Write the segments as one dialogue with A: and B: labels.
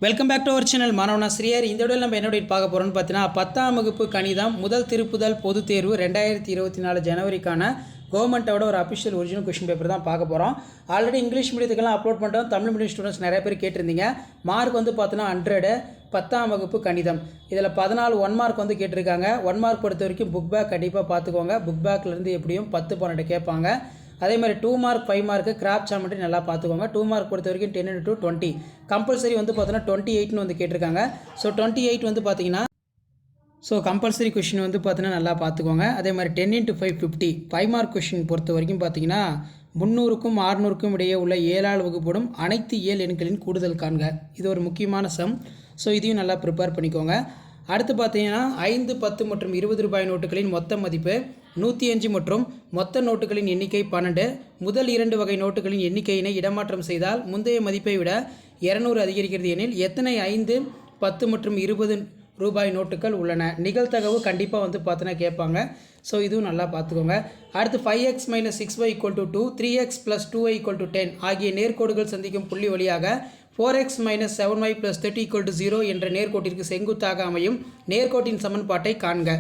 A: Welcome back to our channel Manavanasiriyar. இந்த வீடியோவில் நம்ம என்ன பார்க்க போகிறோம்னு பார்த்தீங்கன்னா 10ஆம் வகுப்பு கணிதம் முதல் திருப்புதல் பொதுத் தேர்வு 2024 ஜனவரிக்கான கவர்மெண்ட்டோட ஒரு அஃபிஷியல் ஒரிஜினல் கொஷின் பேப்பர் தான் பார்க்க போகிறோம். ஆல்ரெடி இங்கிலீஷ் மீடியத்துக்கெல்லாம் அப்லோட் பண்ணிட்டோம். தமிழ் மீடியம் ஸ்டூடெண்ட்ஸ் நிறைய பேர் கேட்டிருந்தீங்க. மார்க் வந்து பார்த்தீங்கன்னா 100 10ஆம் வகுப்பு கணிதம். இதில் 14 1 மார்க் வந்து கேட்டிருக்காங்க. 1 மார்க் பொறுத்த வரைக்கும் புக் பேக் கண்டிப்பாக பார்த்துக்கோங்க. புக் பேக்லேருந்து எப்படியும் 10 12 கேட்பாங்க. அதே மாதிரி 2 மார்க் 5 மார்க்கு கிராஃப்ட் ஜாமெட்ரி நல்லா பார்த்துக்கோங்க. 2 மார்க் பொறுத்த வரைக்கும் 10 to 20 கம்பல்சரி வந்து பார்த்தீங்கன்னா 28ன்னு வந்து கேட்டிருக்காங்க. ஸோ 28 வந்து பார்த்தீங்கன்னா கம்பல்சரி கொஷின் வந்து பார்த்தீங்கன்னா நல்லா பார்த்துக்கோங்க. அதே மாதிரி 10 into 5 50 5 மார்க் கொஷின் பொறுத்த வரைக்கும் பார்த்தீங்கன்னா 300க்கும் 600க்கும் இடையே உள்ள 7ஆல் வகுப்படும் அனைத்து இயல் எண்களின் கூடுதல் காண்க. இது ஒரு முக்கியமான சம். ஸோ இதையும் நல்லா ப்ரிப்பேர் பண்ணிக்கோங்க. அடுத்து பார்த்தீங்கன்னா 5 10 மற்றும் 20 ரூபாய் நோட்டுகளின் மொத்த மதிப்பு 105 மற்றும் மொத்த நோட்டுகளின் எண்ணிக்கை 12. முதல் 2 வகை நோட்டுகளின் எண்ணிக்கையினை இடமாற்றம் செய்தால் முந்தைய மதிப்பை விட 200 அதிகரிக்கிறது எனில் எத்தனை 5 10 மற்றும் 20 ரூபாய் நோட்டுகள் உள்ளன? நிகழ்தகவு கண்டிப்பாக வந்து பார்த்தீங்கன்னா கேட்பாங்க. ஸோ இதுவும் நல்லா பார்த்துக்கோங்க. அடுத்து 5x - 6y = 2 3x + 2y = 10 ஆகிய நேர்கோடுகள் சந்திக்கும் புள்ளி வழியாக 4x - 7y + 30 = 0 என்ற நேர்கோட்டிற்கு செங்குத்தாக அமையும் நேர்கோட்டின் சமன்பாட்டை காண்க.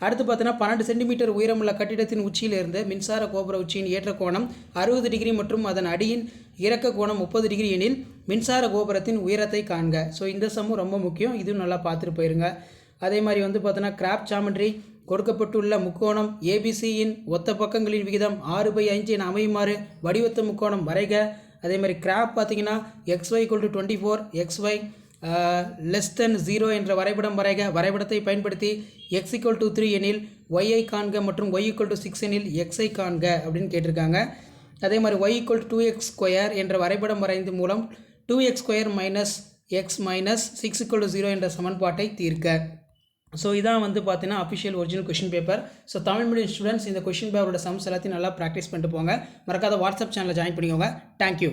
A: அடுத்து பார்த்தீங்கன்னா 12 சென்டிமீட்டர் உயரமுள்ள கட்டிடத்தின் உச்சியிலிருந்து மின்சார கோபுர உச்சியின் ஏற்ற கோணம் 60 டிகிரி மற்றும் அதன் அடியின் இறக்க கோணம் 30 டிகிரி எனில் மின்சார கோபுரத்தின் உயரத்தை காண்க. ஸோ இந்த சம்மும் ரொம்ப முக்கியம். இதுவும் நல்லா பார்த்துட்டு போயிருங்க. அதே மாதிரி வந்து பார்த்தீங்கன்னா கிராஃப்ட் ஜாமெட்ரி கொடுக்கப்பட்டுள்ள முக்கோணம் ஏபிசியின் ஒத்த பக்கங்களின் விகிதம் 6/5 என அமையுமாறு வடிவத்த முக்கோணம் வரைக. அதே மாதிரி கிராஃப் பார்த்தீங்கன்னா xy = 24 xy <0 என்ற வரைபடம் வரைக. வரைபடத்தை பயன்படுத்தி x = 3 எனில் y காண்க மற்றும் y = 6 எனில் x காண்க அப்படின்னு கேட்டிருக்காங்க. அதே மாதிரி y = 2x² என்ற வரைபடம் வரைந்து மூலம் 2x² - x - 6 = 0 என்ற சமன்பாட்டை தீர்க்க. ஸோ இதான் வந்து பார்த்தீங்கன்னா official original question paper. So Tamil medium students இந்த கொஷின் பேப்பரோட சம்ஸ் எல்லாத்தையும் நல்லா ப்ராக்டிஸ் பண்ணிட்டு போங்க. மறக்காத வாட்ஸ்அப் சேனலில் ஜாயின் பண்ணிக்கோங்க. தேங்க்யூ.